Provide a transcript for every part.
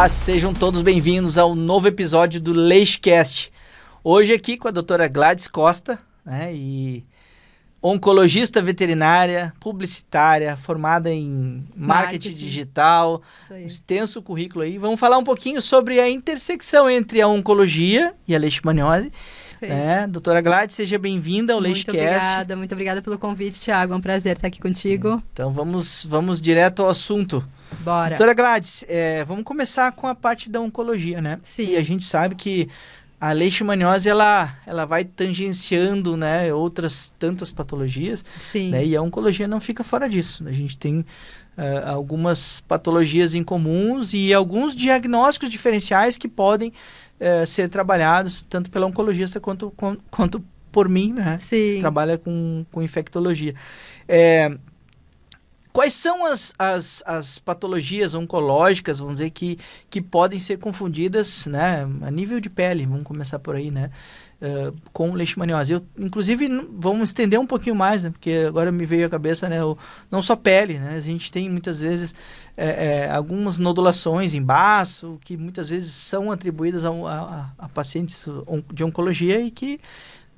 Olá, sejam todos bem-vindos ao novo episódio do LeixeCast. Hoje aqui com a doutora Gladys Costa, né, e oncologista veterinária, publicitária, formada em marketing digital, um extenso currículo aí. Vamos falar um pouquinho sobre a intersecção entre a oncologia e a leishmaniose. Doutora Gladys, seja bem-vinda ao LeixeCast. Muito obrigada pelo convite, Thiago. É um prazer estar aqui contigo. Então vamos direto ao assunto. Bora. Doutora Gladys, vamos começar com a parte da oncologia, né? Sim. E a gente sabe que a leishmaniose, ela vai tangenciando, né, outras tantas patologias. Sim. Né, e a oncologia não fica fora disso. A gente tem algumas patologias incomuns e alguns diagnósticos diferenciais que podem ser trabalhados tanto pela oncologista quanto por mim, né? Sim. Que trabalha com infectologia. Quais são as patologias oncológicas, vamos dizer, que podem ser confundidas, né, a nível de pele, vamos começar por aí, né, com leishmaniose? Inclusive, vamos estender um pouquinho mais, né, porque agora me veio à cabeça, né, não só pele, né, a gente tem muitas vezes algumas nodulações em baço, que muitas vezes são atribuídas a pacientes de oncologia e que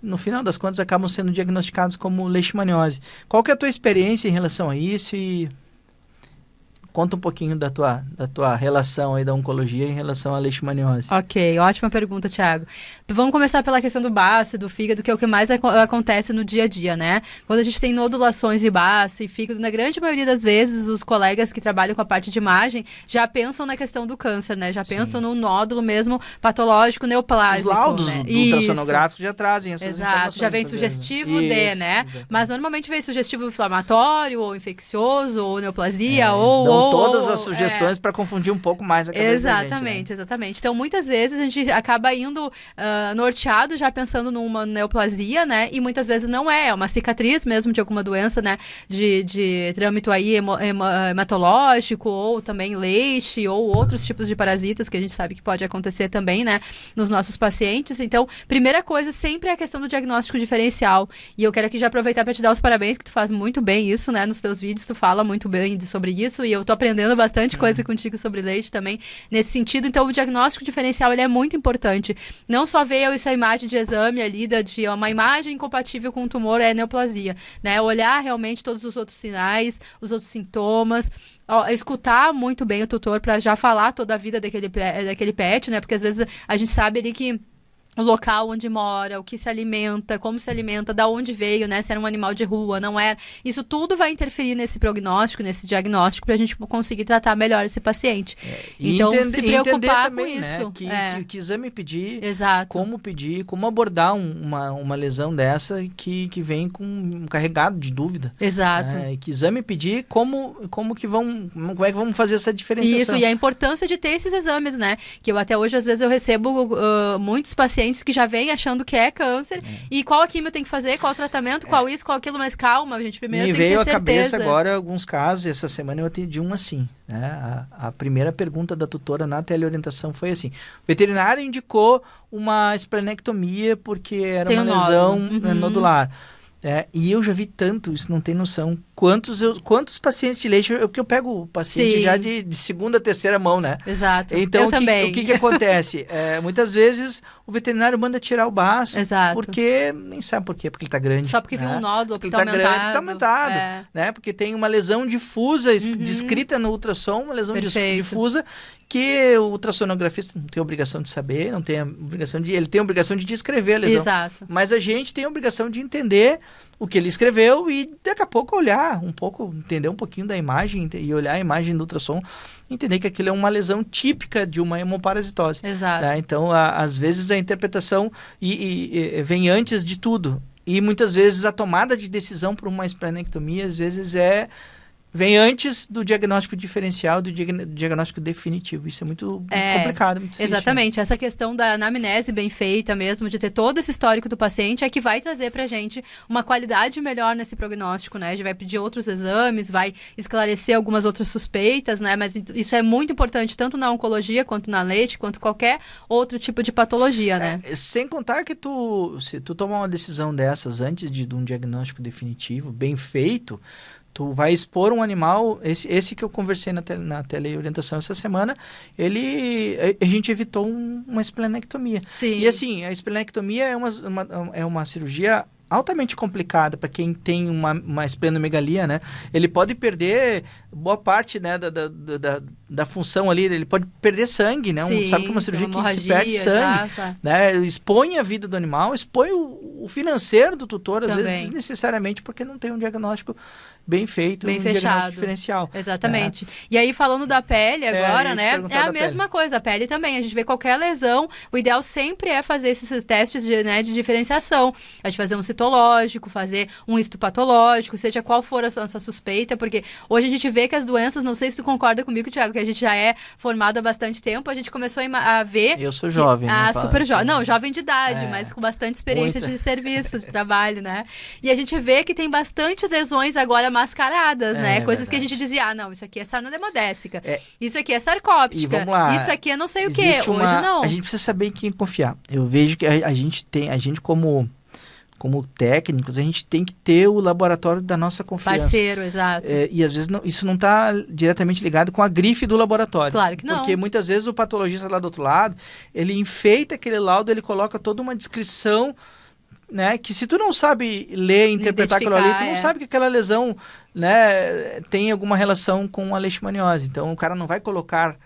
no final das contas acabam sendo diagnosticados como leishmaniose. Qual que é a tua experiência em relação a isso e conta um pouquinho da tua relação aí da oncologia em relação à leishmaniose. Ok, ótima pergunta, Thiago. Vamos começar pela questão do baço, do fígado, que é o que mais acontece no dia a dia, né? Quando a gente tem nodulações de baço e fígado, na grande maioria das vezes, os colegas que trabalham com a parte de imagem já pensam na questão do câncer, né? Já pensam no nódulo mesmo patológico neoplásico. Os laudos né? do ultrassonográfico já trazem essas informações. Já vem sugestivo né? Exatamente. Mas normalmente vem sugestivo inflamatório, ou infeccioso, ou neoplasia, ou todas as sugestões para confundir um pouco mais a cabeça da gente, né? Exatamente. Então, muitas vezes a gente acaba indo norteado já pensando numa neoplasia, né? E muitas vezes não é uma cicatriz mesmo de alguma doença, né? De trâmito aí hematológico, ou também leixe, ou outros tipos de parasitas que a gente sabe que pode acontecer também, né? Nos nossos pacientes. Então, primeira coisa sempre é a questão do diagnóstico diferencial. E eu quero aqui já aproveitar para te dar os parabéns, que tu faz muito bem isso, né? Nos teus vídeos tu fala muito bem sobre isso, e eu tô aprendendo bastante coisa contigo sobre leite também nesse sentido. Então, o diagnóstico diferencial ele é muito importante. Não só ver essa imagem de exame ali, de uma imagem compatível com o tumor é neoplasia, né? Olhar realmente todos os outros sinais, os outros sintomas, escutar muito bem o tutor para já falar toda a vida daquele pet, né? Porque às vezes a gente sabe ali que o local onde mora, o que se alimenta, como se alimenta, da onde veio, né? Se era um animal de rua, não é. Isso tudo vai interferir nesse prognóstico, nesse diagnóstico, para a gente conseguir tratar melhor esse paciente. Então, se preocupar também, com isso. Né? Que exame pedir, Exato. como abordar uma lesão dessa que vem com um carregado de dúvida. Exato. Que exame pedir, como é que vamos fazer essa diferenciação. Isso, e a importância de ter esses exames, né? Que eu até hoje, às vezes, eu recebo muitos pacientes que já vêm achando que é câncer, e qual a quimio tem que fazer, qual o tratamento, qual isso, qual aquilo, mas calma, gente, primeiro tem que ter certeza. Me veio à cabeça agora alguns casos, essa semana eu atendi um assim, né? A primeira pergunta da tutora na teleorientação foi assim: o veterinário indicou uma esplenectomia porque era uma lesão nodular. E eu já vi tanto, isso não tem noção. Quantos pacientes de leite, porque eu pego o paciente já de segunda, terceira mão, né? Exato. Então, eu também. O que acontece? Muitas vezes o veterinário manda tirar o baço, porque, nem sabe por quê, porque ele tá grande. Só porque viu um nódulo, porque tá aumentado. Grande, tá aumentado, né? Porque tem uma lesão difusa, descrita no ultrassom, uma lesão difusa, que o ultrassonografista não tem obrigação de saber, não tem obrigação ele tem a obrigação de descrever a lesão. Exato. Mas a gente tem a obrigação de entender o que ele escreveu e daqui a pouco olhar um pouco, entender um pouquinho da imagem e olhar a imagem do ultrassom, entender que aquilo é uma lesão típica de uma hemoparasitose. Exato. Né? Então, às vezes a interpretação vem antes de tudo. E muitas vezes a tomada de decisão por uma esplenectomia, às vezes vem antes do diagnóstico diferencial, do diagnóstico definitivo. Isso é muito complicado, muito triste. Exatamente. Essa questão da anamnese bem feita mesmo, de ter todo esse histórico do paciente, é que vai trazer pra gente uma qualidade melhor nesse prognóstico, né? A gente vai pedir outros exames, vai esclarecer algumas outras suspeitas, né? Mas isso é muito importante, tanto na oncologia, quanto na leite, quanto qualquer outro tipo de patologia, né? Sem contar que se tu tomar uma decisão dessas antes de um diagnóstico definitivo, bem feito, Tu vai expor um animal, esse que eu conversei na teleorientação essa semana, a gente evitou uma esplenectomia. Sim. E assim, a esplenectomia é uma cirurgia altamente complicada para quem tem uma esplenomegalia, né? Ele pode perder boa parte, né, da função ali, ele pode perder sangue, né? Sim, Sabe que uma cirurgia uma que se perde sangue, exata. né? Expõe a vida do animal, expõe o financeiro do tutor, às Também. vezes desnecessariamente porque não tem um diagnóstico bem feito, Bem um fechado. diagnóstico diferencial. Exatamente. E aí, falando da pele agora, eu ia te né? perguntar É a da mesma pele. coisa. A pele também. A gente vê qualquer lesão. O ideal sempre é fazer esses testes de diferenciação. A gente fazer um citológico, fazer um histopatológico, seja qual for a nossa suspeita, porque hoje a gente vê que as doenças, não sei se tu concorda comigo, Thiago, que a gente já é formado há bastante tempo, a gente começou a ver... Eu sou jovem, né? Super jovem. Assim. Não, jovem de idade, mas com bastante experiência Muita. de serviço, de trabalho, né? E a gente vê que tem bastante lesões agora mascaradas, né? Coisas que a gente dizia, não, isso aqui é sarna demodésica, isso aqui é sarcóptica, E vamos lá, isso aqui é não sei o quê. existe Hoje não. A gente precisa saber em quem confiar. Eu vejo que a gente como técnicos, a gente tem que ter o laboratório da nossa confiança. Parceiro, exato. E às vezes isso não está diretamente ligado com a grife do laboratório. Claro que não. Porque muitas vezes o patologista lá do outro lado, ele enfeita aquele laudo, ele coloca toda uma descrição, né, que se tu não sabe ler e interpretar aquilo ali, tu não sabe que aquela lesão, né, tem alguma relação com a leishmaniose. Então o cara não vai colocar,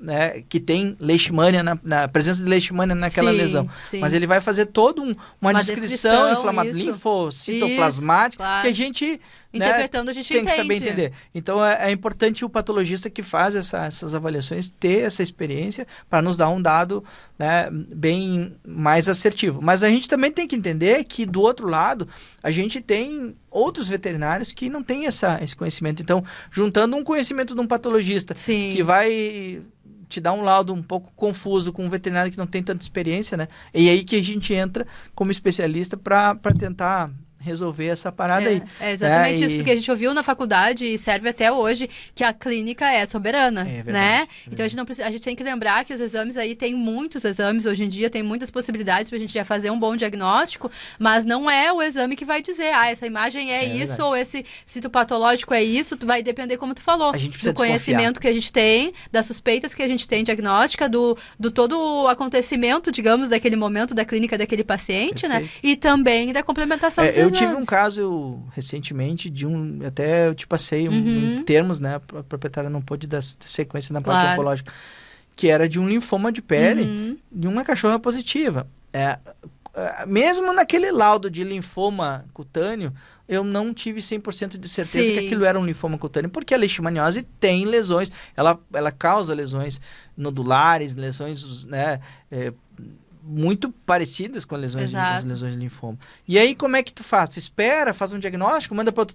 né, que tem leishmania, na presença de leishmania naquela lesão. Sim. Mas ele vai fazer toda uma descrição inflamatória, isso. linfocitoplasmática, Claro. que a gente, interpretando, né, a gente tem que entende. saber entender. Então é importante o patologista que faz essas avaliações ter essa experiência para nos dar um dado, né, bem mais assertivo. Mas a gente também tem que entender que do outro lado a gente tem outros veterinários que não têm esse conhecimento. Então, juntando um conhecimento de um patologista que vai te dar um laudo um pouco confuso com um veterinário que não tem tanta experiência, né? E aí que a gente entra como especialista para tentar resolver essa parada aí. É exatamente isso, porque a gente ouviu na faculdade e serve até hoje que a clínica é soberana, verdade, né? Então a gente tem que lembrar que os exames aí, tem muitos exames hoje em dia, tem muitas possibilidades pra gente já fazer um bom diagnóstico, mas não é o exame que vai dizer, essa imagem é isso, verdade. ou esse citopatológico é isso, vai depender, como tu falou, A gente precisa do conhecimento que a gente tem, das suspeitas que a gente tem diagnóstica, do todo o acontecimento, digamos, daquele momento da clínica daquele paciente, né? E também da complementação dos exames. Eu tive um caso recentemente até eu te passei em termos, né? A proprietária não pôde dar sequência na parte oncológica, que era de um linfoma de pele de uma cachorra positiva. Mesmo naquele laudo de linfoma cutâneo, eu não tive 100% de certeza que aquilo era um linfoma cutâneo, porque a leishmaniose tem lesões, ela causa lesões nodulares, lesões, né, muito parecidas com as lesões de linfoma. E aí, como é que tu faz? Tu espera, faz um diagnóstico, manda para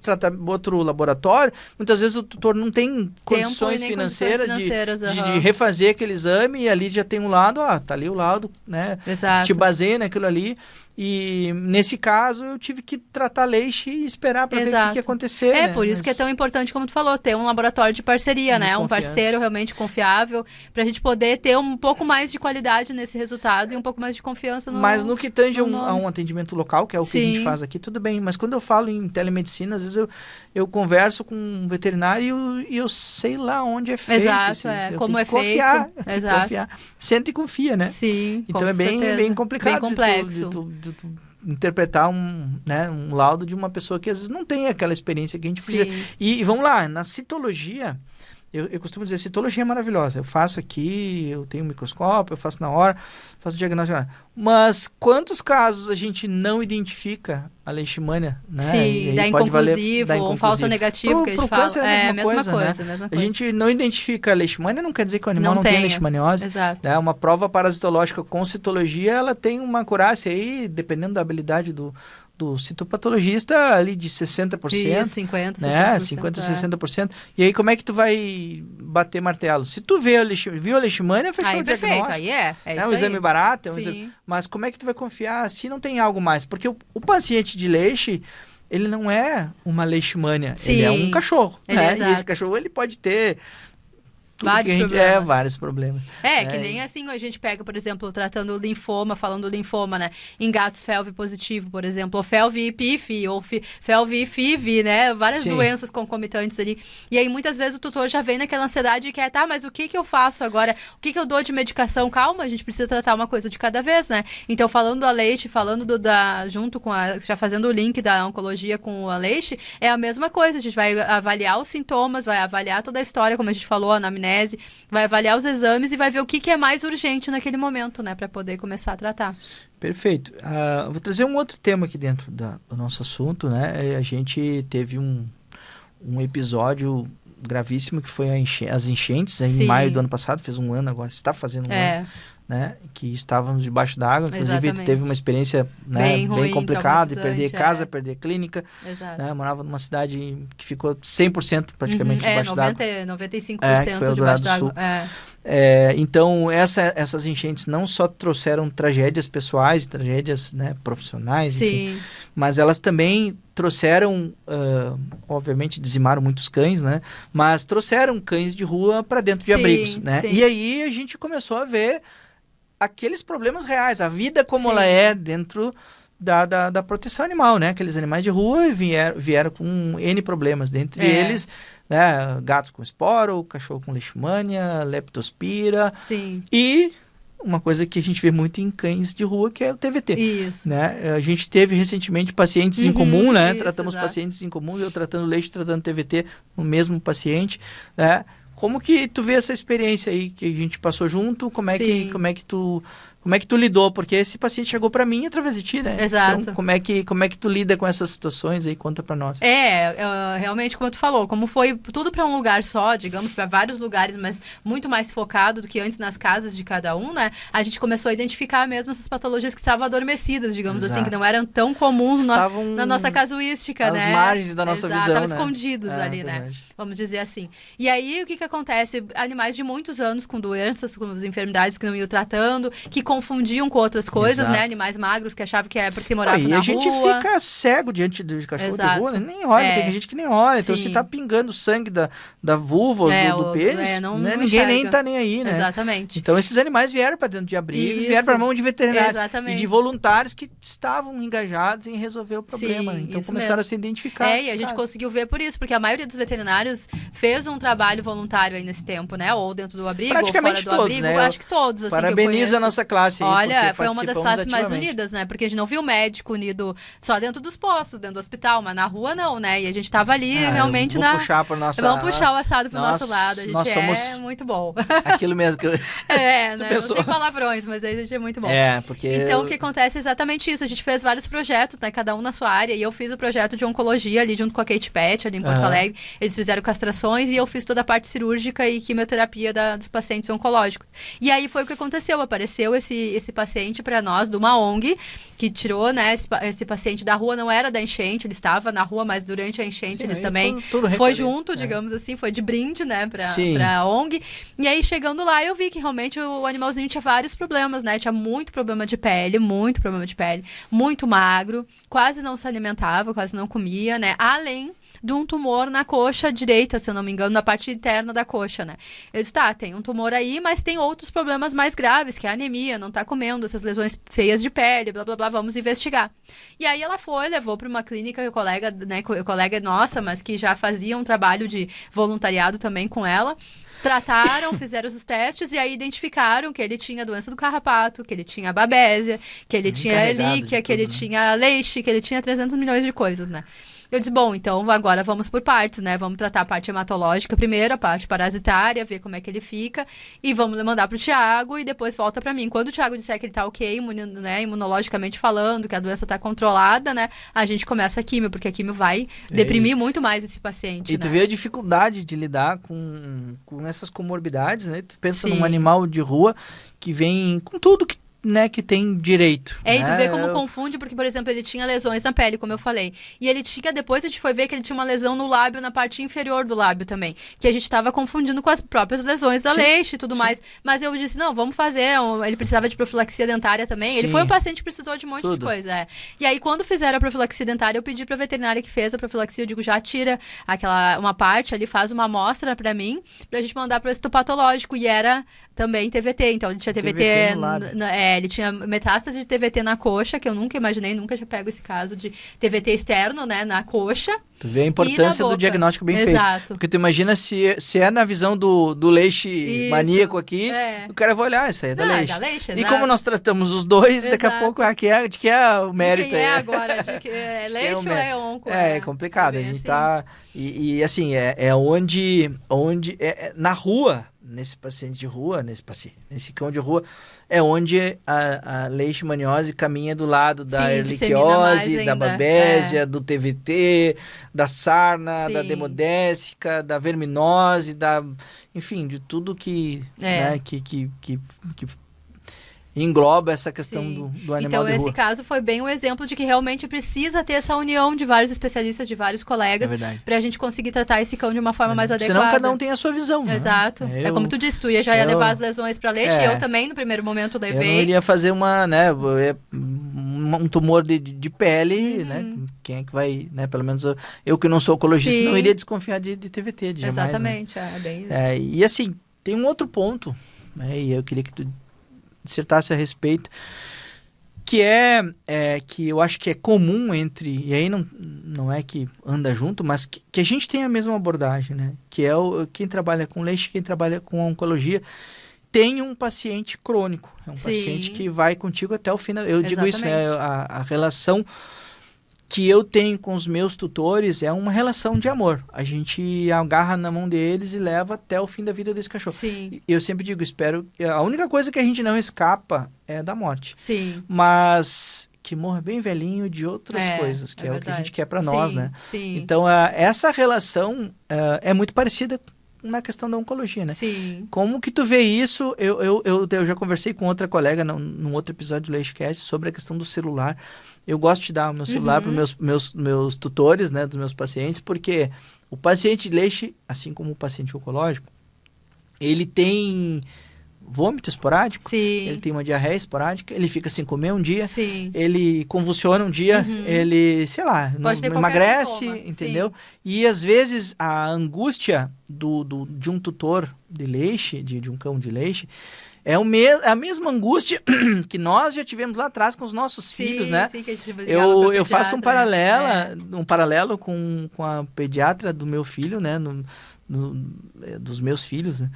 outro laboratório. Muitas vezes o tutor não tem condições financeiras de refazer aquele exame, e ali já tem um laudo, tá ali o laudo, né? Exato. Te baseia naquilo ali. E nesse caso eu tive que tratar leixe e esperar para ver o que ia acontecer. É, né? Por isso que é tão importante, como tu falou, ter um laboratório de parceria, né? Um parceiro realmente confiável, para a gente poder ter um pouco mais de qualidade nesse resultado e um pouco mais de confiança no. Mas no que tange a um atendimento local, que é o que a gente faz aqui, tudo bem. Mas quando eu falo em telemedicina, às vezes eu converso com um veterinário e eu sei lá onde é feito. Exato, como é feito. Confiar. Senta e confia, né? Sim. Então é bem complicado. Bem complexo. De interpretar um laudo de uma pessoa que às vezes não tem aquela experiência que a gente precisa. E vamos lá, na citologia, eu costumo dizer, citologia é maravilhosa. Eu faço aqui, eu tenho um microscópio, eu faço na hora, faço diagnóstico. Mas quantos casos a gente não identifica a leishmania, né? Sim, dá inconclusivo, um falso negativo que a gente fala. Câncer é a mesma coisa, né? A gente não identifica a leishmania, não quer dizer que o animal não tem leishmaniose. Exato. Né? Uma prova parasitológica com citologia, ela tem uma acurácia aí, dependendo da habilidade do citopatologista, ali de 60%. Isso, 50%, né? 50%, 60%. E aí, como é que tu vai bater martelo? Se tu viu a leishmania, fechou o diagnóstico. Aí é um exame barato, mas como é que tu vai confiar se não tem algo mais? Porque o paciente de leixe, ele não é uma leishmania, ele é um cachorro. Né? E esse cachorro, ele pode ter tudo Vários que a gente... problemas. vários problemas. Que nem assim a gente pega, por exemplo, tratando o linfoma, falando do linfoma, né? Em gatos FeLV positivo, por exemplo, ou FeLV PIF, ou FeLV FIV, né? Várias doenças concomitantes ali. E aí, muitas vezes, o tutor já vem naquela ansiedade que tá, mas o que eu faço agora? O que eu dou de medicação? Calma, a gente precisa tratar uma coisa de cada vez, né? Então, falando da leite, falando junto com já fazendo o link da oncologia com a leite, é a mesma coisa. A gente vai avaliar os sintomas, vai avaliar toda a história, como a gente falou, a anamnese, vai avaliar os exames e vai ver o que é mais urgente naquele momento, né, para poder começar a tratar. Perfeito. Vou trazer um outro tema aqui dentro do nosso assunto, né? A gente teve um episódio gravíssimo que foi as enchentes em maio do ano passado, fez um ano agora, está fazendo um ano. Né, que estávamos debaixo d'água, inclusive teve uma experiência, né, bem complicada, de perder casa, perder clínica, né, morava numa cidade que ficou 100% praticamente debaixo d'água. 95% debaixo d'água. Então, essas enchentes não só trouxeram tragédias pessoais, tragédias, né, profissionais, enfim, mas elas também trouxeram, obviamente dizimaram muitos cães, né, mas trouxeram cães de rua para dentro de abrigos, né, e aí a gente começou a ver aqueles problemas reais, a vida como ela é dentro da proteção animal, né? Aqueles animais de rua vieram com N problemas, dentre eles, né, gatos com esporo, cachorro com leishmania, leptospira, e uma coisa que a gente vê muito em cães de rua, que é o TVT. Isso. Né? A gente teve recentemente pacientes em comum, né? Tratamos pacientes em comum, eu tratando leite, tratando TVT no mesmo paciente, né? Como que tu vê essa experiência aí que a gente passou junto? Como é que tu lidou? Porque esse paciente chegou para mim através de ti, né? Exato. Então, como é que tu lida com essas situações aí? Conta para nós. Realmente, como tu falou, como foi tudo para um lugar só, digamos, para vários lugares, mas muito mais focado do que antes nas casas de cada um, né? A gente começou a identificar mesmo essas patologias que estavam adormecidas, digamos assim, que não eram tão comuns na nossa casuística, né? Às margens da nossa visão, estavam né? escondidos ali, né? Vamos dizer assim. E aí, o que acontece? Animais de muitos anos com doenças, com enfermidades que não iam tratando, que confundiam com outras coisas, né? Animais magros que achavam que é porque moravam na rua. E a gente fica cego diante de cachorro de rua, né? Nem olha, tem gente que nem olha. Então, se tá pingando sangue da vulva, do pênis, né? Ninguém nem tá nem aí, né? Exatamente. Então, esses animais vieram para dentro de abrigos, vieram para mão de veterinários e de voluntários que estavam engajados em resolver o problema. Então, começaram a se identificar. E a gente conseguiu ver por isso, porque a maioria dos veterinários fez um trabalho voluntário aí nesse tempo, né? Ou dentro do abrigo, praticamente ou fora do todos, abrigo. Né? Acho que todos, assim, Parabeniza a nossa classe aí. Olha, foi uma das classes mais unidas, né? Porque a gente não viu médico unido só dentro dos postos, dentro do hospital, mas na rua não, né? E a gente tava ali realmente Vamos puxar o assado pro nosso lado. A gente somos muito bom. Aquilo mesmo que eu... né? Não tem palavrões, mas aí a gente é muito bom. Porque... Então, o que acontece é exatamente isso. A gente fez vários projetos, né? Cada um na sua área. E eu fiz o projeto de oncologia ali junto com a Kate Pet, ali em Porto Alegre. Eles fizeram castrações e eu fiz toda a parte cirúrgica e quimioterapia dos pacientes oncológicos. E aí foi o que aconteceu. Apareceu esse paciente para nós, de uma ONG, que tirou, né, esse paciente da rua. Não era da enchente, ele estava na rua, mas durante a enchente eles também foi junto, digamos assim, foi de brinde, né, pra ONG. E aí, chegando lá, eu vi que realmente o animalzinho tinha vários problemas, né? Tinha muito problema de pele, muito magro, quase não se alimentava, quase não comia, né? Além de um tumor na coxa direita, se eu não me engano, na parte interna da coxa, né? Eu disse, tem um tumor aí, mas tem outros problemas mais graves, que é a anemia, não tá comendo, essas lesões feias de pele, blá, blá, blá, vamos investigar. E aí ela levou para uma clínica, colega nossa, mas que já fazia um trabalho de voluntariado também com ela. Trataram, fizeram os testes e aí identificaram que ele tinha doença do carrapato, que ele tinha babésia, que ele tinha elíquia, que ele tinha leixe, que ele tinha 300 milhões de coisas, né? Eu disse, bom, então agora vamos por partes, né? Vamos tratar a parte hematológica primeiro, a parte parasitária, ver como é que ele fica e vamos mandar pro Thiago e depois volta pra mim. Quando o Thiago disser que ele tá ok, né, imunologicamente falando, que a doença tá controlada, né? A gente começa a químio, porque a químio vai deprimir muito mais esse paciente. E tu vê a dificuldade de lidar com essas comorbidades, né? Tu pensa num animal de rua que vem com tudo que né, que tem direito. E né? tu vê como confunde, porque, por exemplo, ele tinha lesões na pele, como eu falei. E ele tinha, depois a gente foi ver que ele tinha uma lesão no lábio, na parte inferior do lábio também. Que a gente estava confundindo com as próprias lesões da leixe e tudo mais. Mas eu disse, não, vamos fazer. Ele precisava de profilaxia dentária também. Sim. Ele foi um paciente que precisou de um monte de coisa. E aí, quando fizeram a profilaxia dentária, eu pedi pra veterinária que fez a profilaxia, eu digo, já tira uma parte ali, faz uma amostra pra mim, pra gente mandar pro histopatológico. E era também TVT. Então, ele tinha TVT ele tinha metástase de TVT na coxa, que eu nunca imaginei, nunca já pego esse caso de TVT externo, né, na coxa. Tu vê a importância do diagnóstico bem feito. Porque tu imagina se é na visão do leixe maníaco aqui, o cara vai olhar, isso aí é da leixe. E como nós tratamos os dois, daqui a pouco, de que é o mérito? De quem é agora? De que é leixe ou é onco? É complicado. A gente tá... E assim, onde na rua, nesse paciente de rua, nesse cão de rua, é onde a leishmaniose caminha do lado da erliquiose, da babésia, do TVT, da sarna, da demodésica, da verminose, enfim, de tudo que engloba essa questão do animal então, de rua. Esse caso foi bem um exemplo de que realmente precisa ter essa união de vários especialistas, de vários colegas, pra gente conseguir tratar esse cão de uma forma mais adequada. Senão cada um tem a sua visão. Exato. É como tu disse, tu ia levar as lesões pra leite, eu também, no primeiro momento, levei. Eu não iria fazer um tumor de pele, né? Quem é que vai, né? Pelo menos eu que não sou oncologista, não iria desconfiar de TVT, jamais. Exatamente, né? É bem isso. E assim, tem um outro ponto, né? E eu queria que tu dissertasse a respeito, que que eu acho que é comum e aí não é que anda junto, mas que a gente tem a mesma abordagem, né? Que é quem trabalha com leixe, quem trabalha com oncologia, tem um paciente crônico, é um paciente que vai contigo até o final. Eu digo isso, né? A relação que eu tenho com os meus tutores é uma relação de amor. A gente agarra na mão deles e leva até o fim da vida desse cachorro. Sim. Eu sempre digo, a única coisa que a gente não escapa é da morte. Sim. Mas que morra bem velhinho de outras coisas, que é o que a gente quer para nós, né? Sim. Então, essa relação é muito parecida na questão da oncologia, né? Sim. Como que tu vê isso? Eu já conversei com outra colega num outro episódio do LeixeCast sobre a questão do celular. Eu gosto de dar o meu celular para os meus tutores, né, dos meus pacientes, porque o paciente de leixe, assim como o paciente oncológico, ele tem vômito esporádico, ele tem uma diarreia esporádica, ele fica sem comer um dia, ele convulsiona um dia, ele, sei lá, não emagrece, entendeu? E às vezes a angústia de um tutor de leixe, de um cão de leixe, é a mesma angústia que nós já tivemos lá atrás com os nossos filhos, né? Sim, que a gente eu faço um paralelo com a pediatra do meu filho, né? Dos meus filhos, né?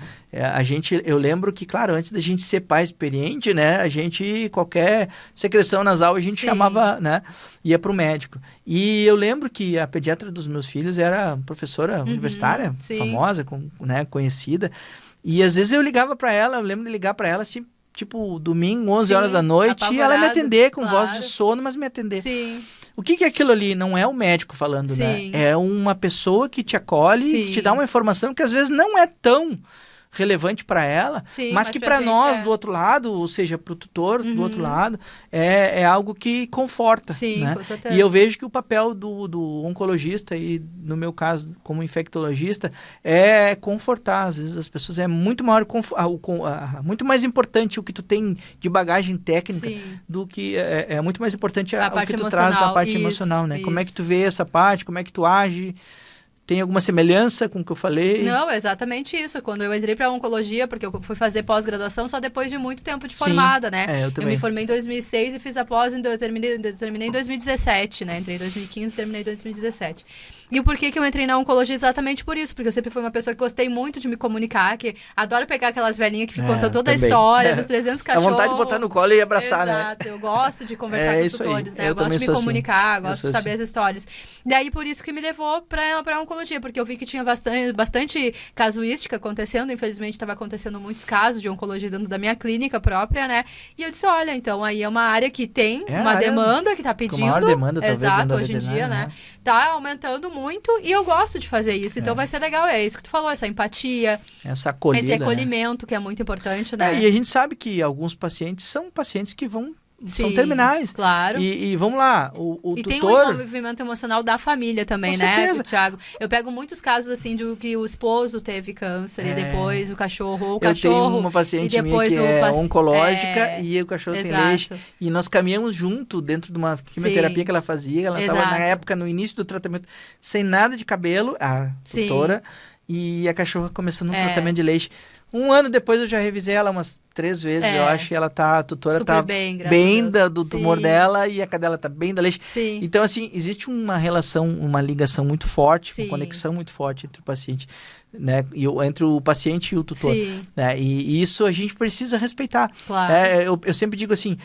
Eu lembro que, claro, antes da gente ser pai experiente, né? A gente, qualquer secreção nasal, a gente chamava, né? Ia para o médico. E eu lembro que a pediatra dos meus filhos era professora universitária, famosa, né? Conhecida. E às vezes eu ligava para ela, eu lembro de ligar para ela, assim, tipo, domingo, 11 horas da noite, e ela me atender com voz de sono, mas me atender. Sim. O que é aquilo ali? Não é o médico falando, né? É uma pessoa que te acolhe, que te dá uma informação que às vezes não é tão relevante para ela, mas que para nós do outro lado, ou seja, para o tutor do outro lado, é algo que conforta. Sim, né? Com certeza. E eu vejo que o papel do oncologista, e no meu caso, como infectologista, é confortar. Às vezes as pessoas é muito maior, muito mais importante o que tu tem de bagagem técnica do que é muito mais importante o que tu traz da parte emocional, né? Como é que tu vê essa parte, como é que tu age? Tem alguma semelhança com o que eu falei? Não, é exatamente isso. Quando eu entrei para oncologia, porque eu fui fazer pós-graduação só depois de muito tempo de formada, né? Eu também. Eu me formei em 2006 e fiz a pós, eu terminei em 2017, né? Entrei em 2015 e terminei em 2017. E o porquê que eu entrei na oncologia exatamente por isso, porque eu sempre fui uma pessoa que gostei muito de me comunicar, que adoro pegar aquelas velhinhas que ficam contando toda a história dos 300 cachorros. A vontade de botar no colo e abraçar, né? Exato, eu gosto de conversar com os tutores, né? Eu gosto de me comunicar, gosto de saber as histórias. Daí, por isso que me levou pra oncologia. oncologia, porque eu vi que tinha bastante casuística acontecendo, infelizmente estava acontecendo muitos casos de oncologia dentro da minha clínica própria, né? E eu disse, olha, então aí é uma área que tem uma demanda que está pedindo. Maior demanda, talvez, exato, hoje em dia, né? Tá aumentando muito e eu gosto de fazer isso, então vai ser legal, é isso que tu falou, essa empatia, essa acolhida, esse acolhimento, que é muito importante, né? E a gente sabe que alguns pacientes são pacientes que são terminais. Claro. E vamos lá, o e tutor... tem o envolvimento emocional da família também, Com né, certeza. Thiago? Eu pego muitos casos, assim, de que o esposo teve câncer e depois o cachorro, Eu tenho uma paciente minha que é oncológica e o cachorro tem leixe. E nós caminhamos junto dentro de uma quimioterapia que ela fazia. Ela estava, na época, no início do tratamento, sem nada de cabelo, a tutora, e a cachorra começando um tratamento de leixe. Um ano depois eu já revisei ela umas 3 vezes, eu acho, e a tutora super tá bem do tumor dela e a cadela tá bem da leixe. Sim. Então, assim, existe uma relação, uma ligação muito forte, uma conexão muito forte entre o paciente, né, entre o paciente e o tutor. Né, e isso a gente precisa respeitar. Claro. Eu sempre digo assim,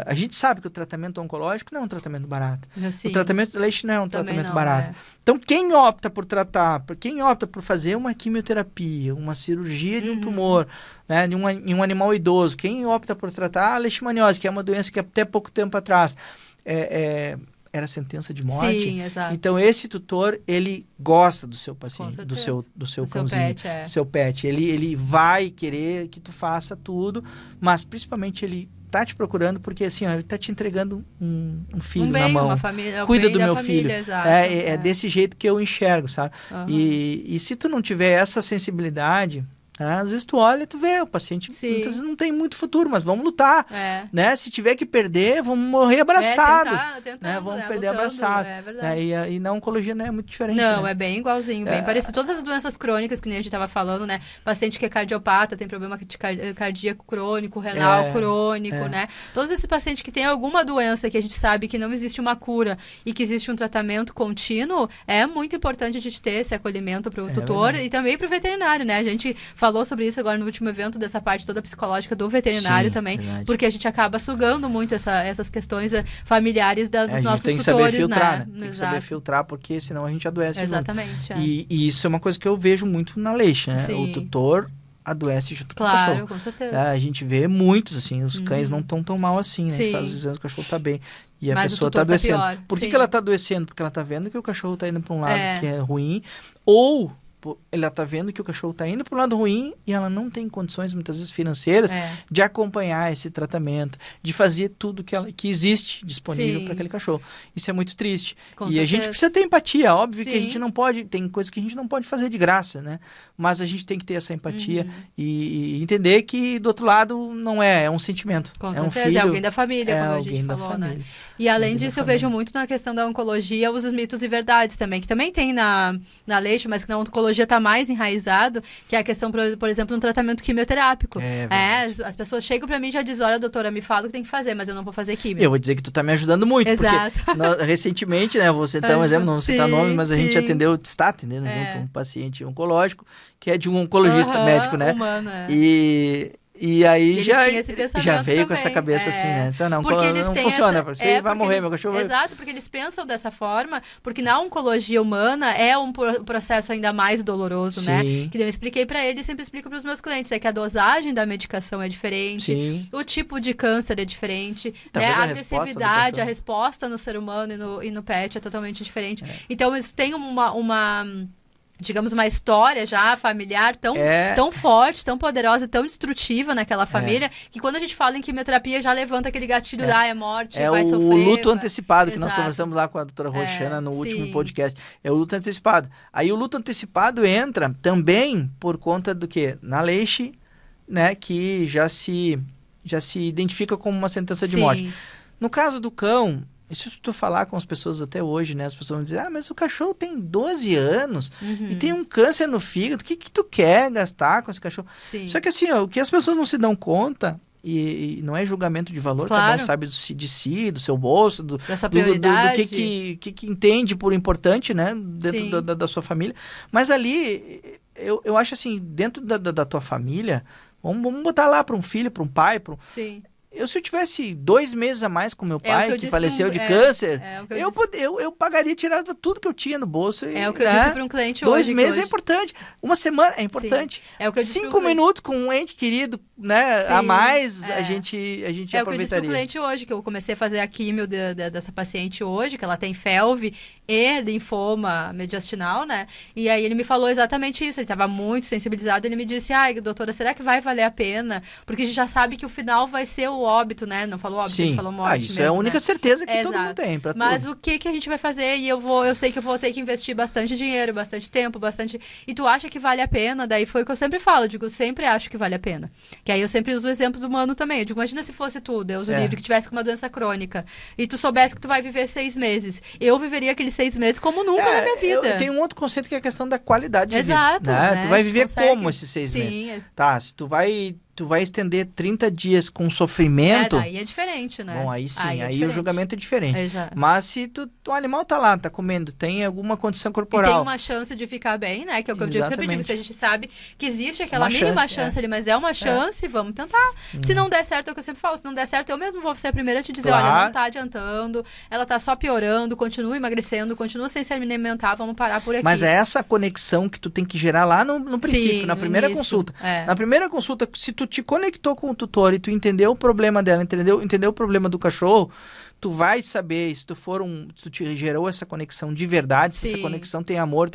a gente sabe que o tratamento oncológico não é um tratamento barato. Assim, o tratamento de leixe não é um tratamento não, barato. Então, quem opta por quem opta por fazer uma quimioterapia, uma cirurgia de um tumor, né, em um animal idoso, quem opta por tratar a leishmaniose, que é uma doença que até pouco tempo atrás era sentença de morte. Sim, exato. Então, esse tutor, ele gosta do seu paciente, do seu cãozinho, pet, do seu pet. Ele vai querer que tu faça tudo, mas principalmente ele tá te procurando porque, assim, ó, ele tá te entregando um filho na mão. Uma família, cuida do meu família, filho. Exato, é desse jeito que eu enxergo, sabe? Uhum. E se tu não tiver essa sensibilidade... às vezes tu olha e tu vê, o paciente muitas vezes não tem muito futuro, mas vamos lutar, né? Se tiver que perder, vamos morrer abraçado, né? Vamos perder lutando, abraçado. Verdade. E na oncologia não é muito diferente. Não, né? é bem igualzinho, bem parecido. Todas as doenças crônicas, que nem a gente estava falando, né? Paciente que é cardiopata, tem problema cardíaco crônico, renal crônico, né? Todos esses pacientes que têm alguma doença que a gente sabe que não existe uma cura e que existe um tratamento contínuo, é muito importante a gente ter esse acolhimento para o tutor e também para o veterinário, né? A gente falou sobre isso agora no último evento, dessa parte toda psicológica do veterinário também, porque a gente acaba sugando muito essas questões familiares dos nossos tutores, saber filtrar, né? Tem que saber filtrar, porque senão a gente adoece. Exatamente. E isso é uma coisa que eu vejo muito na leixa, né? O tutor adoece junto com o cachorro. Claro, com certeza. A gente vê muitos, assim, os cães não estão tão mal assim, né? Faz os anos que o cachorro tá bem. E a pessoa tá adoecendo. Tá pior. Por que ela tá adoecendo? Porque ela tá vendo que o cachorro tá indo para um lado que é ruim, ou ela tá vendo que o cachorro tá indo para um lado ruim e ela não tem condições, muitas vezes financeiras, de acompanhar esse tratamento, de fazer tudo que existe disponível para aquele cachorro. Isso é muito triste. A gente precisa ter empatia. Óbvio que a gente não pode, tem coisas que a gente não pode fazer de graça, né? Mas a gente tem que ter essa empatia e entender que do outro lado não é um sentimento. Com certeza, um filho, é alguém da família, como a gente falou, família. né? E além disso, eu vejo muito na questão da oncologia os mitos e verdades também, que também tem na leixa, mas que na oncologia está mais enraizado, que é a questão, por exemplo, no tratamento quimioterápico. As pessoas chegam para mim e já dizem, olha, doutora, me fala o que tem que fazer, mas eu não vou fazer quimio. Eu vou dizer que tu tá me ajudando muito, porque recentemente, né, vou citar um exemplo, não vou citar nome, mas a gente está atendendo junto um paciente oncológico, que é de um oncologista médico, né? Humano, E aí ele já veio com essa cabeça assim, né? Não funciona, você vai morrer, meu cachorro vai... Exato, porque eles pensam dessa forma, porque na oncologia humana é um processo ainda mais doloroso, né? Que eu expliquei para ele e sempre explico para os meus clientes, que a dosagem da medicação é diferente, o tipo de câncer é diferente, né? A agressividade, a resposta no ser humano e no pet é totalmente diferente. Então, isso tem digamos, uma história já familiar tão forte, tão poderosa, tão destrutiva naquela família, que quando a gente fala em quimioterapia, já levanta aquele gatilho é morte, vai sofrer. É o luto antecipado, que nós conversamos lá com a doutora Roxana no último podcast. É o luto antecipado. Aí o luto antecipado entra também por conta do quê? Na leixe, né, que já se identifica como uma sentença de morte. No caso do cão, se tu falar com as pessoas até hoje, né? As pessoas vão dizer, mas o cachorro tem 12 anos e tem um câncer no fígado, o que tu quer gastar com esse cachorro? Só que assim, o que as pessoas não se dão conta, e não é julgamento de valor, cada um sabe de si, do seu bolso, da sua prioridade, do que entende por importante, né? Dentro da sua família. Mas ali, eu acho assim, dentro da tua família, vamos botar lá para um filho, para um pai, se eu tivesse 2 meses a mais com meu pai, que faleceu de câncer, eu pagaria, tirava tudo que eu tinha no bolso. É o que eu disse para um cliente 2 hoje. 2 meses é importante. Uma semana é importante. Sim. É o que eu disse 5 minutos com um ente querido, né, a mais, a gente aproveitaria. É o que eu disse para um cliente hoje, que eu comecei a fazer a químio dessa paciente hoje, que ela tem FeLV e linfoma mediastinal, né? E aí ele me falou exatamente isso. Ele estava muito sensibilizado. Ele me disse, doutora, será que vai valer a pena? Porque a gente já sabe que o final vai ser o óbito, né? Não falou óbito, ele falou morte isso mesmo, é a única certeza que todo Exato. mundo tem pra Mas tudo. o que a gente vai fazer? E eu sei que eu vou ter que investir bastante dinheiro, bastante tempo, E tu acha que vale a pena? Daí foi o que eu sempre falo. Eu digo, eu sempre acho que vale a pena. Que aí eu sempre uso o exemplo do Mano também. Eu digo, imagina se fosse tu, Deus o livre, que tivesse com uma doença crônica e tu soubesse que tu vai viver 6 meses. Eu viveria aqueles 6 meses como nunca na minha vida. Eu tenho um outro conceito que é a questão da qualidade de Exato, vida. Né? Né? Tu vai viver como esses 6 Sim, meses? Tá, se tu vai estender 30 dias com sofrimento... daí é diferente, né? Bom, aí sim, aí o julgamento é diferente. Exato. Mas se o animal tá lá, tá comendo, tem alguma condição corporal... E tem uma chance de ficar bem, né? Que é o que eu digo sempre digo. Se a gente sabe que existe aquela mínima chance ali, mas é uma chance, vamos tentar. Se não der certo, é o que eu sempre falo, se não der certo, eu mesmo vou ser a primeira a te dizer, olha, não tá adiantando, ela tá só piorando, continua emagrecendo, continua sem se alimentar, vamos parar por aqui. Mas é essa conexão que tu tem que gerar lá no princípio, na primeira consulta. Na primeira consulta, se tu te conectou com o tutor e tu entendeu o problema dela, entendeu o problema do cachorro, tu vai saber, se tu te gerou essa conexão de verdade, se essa conexão tem amor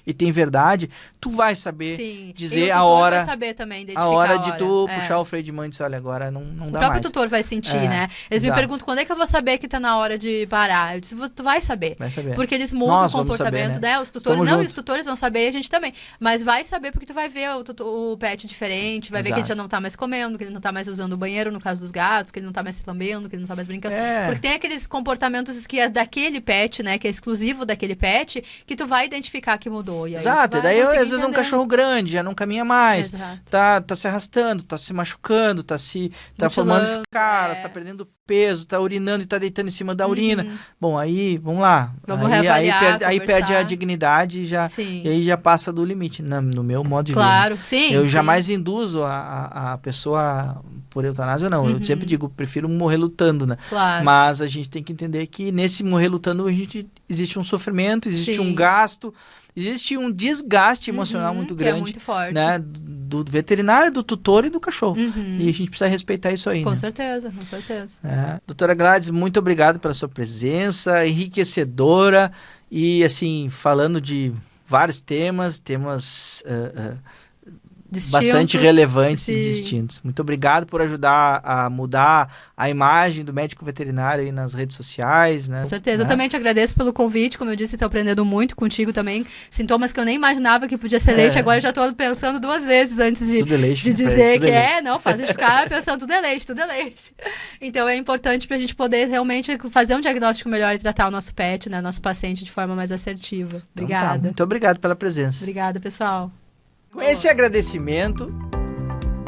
e tem verdade, tu vai saber dizer a hora, vai saber também a hora de tu puxar o freio de mão e dizer, olha, agora não dá mais. O próprio tutor vai sentir, né? Eles me perguntam, quando é que eu vou saber que tá na hora de parar? Eu disse, tu vai saber. Vai saber. Porque eles mudam o comportamento, saber, né? Os tutores, os tutores vão saber e a gente também. Mas vai saber porque tu vai ver o pet diferente, vai ver que ele já não tá mais comendo, que ele não tá mais usando o banheiro, no caso dos gatos, que ele não tá mais se lambendo, que ele não tá mais brincando. Porque tem aqueles comportamentos que é daquele pet, né? Que é exclusivo daquele pet, que tu vai identificar que mudou. E aí Exato, e daí às vezes é um cachorro grande, já não caminha mais, tá se arrastando, tá se machucando, tá formando escaras, tá perdendo peso, tá urinando e tá deitando em cima da urina. Bom, aí, vamos lá. Aí perde a dignidade e aí já passa do limite, no meu modo de ver. Claro, sim. Eu jamais induzo a pessoa por eutanásia, não. Eu sempre digo, prefiro morrer lutando, né? Claro. Mas a gente tem que entender que nesse morrer lutando existe um sofrimento, existe um gasto, existe um desgaste emocional muito grande. Que é muito forte. Né? Do veterinário, do tutor e do cachorro. E a gente precisa respeitar isso aí, Com certeza. Doutora Gladys, muito obrigado pela sua presença, enriquecedora e, assim, falando de vários temas bastante relevantes e distintos. Muito obrigado por ajudar a mudar a imagem do médico veterinário aí nas redes sociais, né? Com certeza. Eu também te agradeço pelo convite. Como eu disse, estou aprendendo muito contigo também. Sintomas que eu nem imaginava que podia ser leite. Agora eu já estou pensando 2 vezes antes de dizer que não, faz a gente ficar pensando tudo é leite. Então é importante para a gente poder realmente fazer um diagnóstico melhor e tratar o nosso pet, né, nosso paciente de forma mais assertiva. Obrigada. Então muito obrigado pela presença. Obrigada, pessoal. Com esse agradecimento,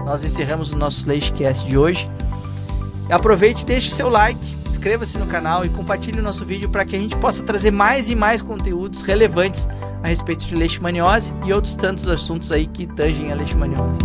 nós encerramos o nosso Leishcast de hoje. Aproveite e deixe seu like, inscreva-se no canal e compartilhe o nosso vídeo para que a gente possa trazer mais e mais conteúdos relevantes a respeito de leishmaniose e outros tantos assuntos aí que tangem a leishmaniose.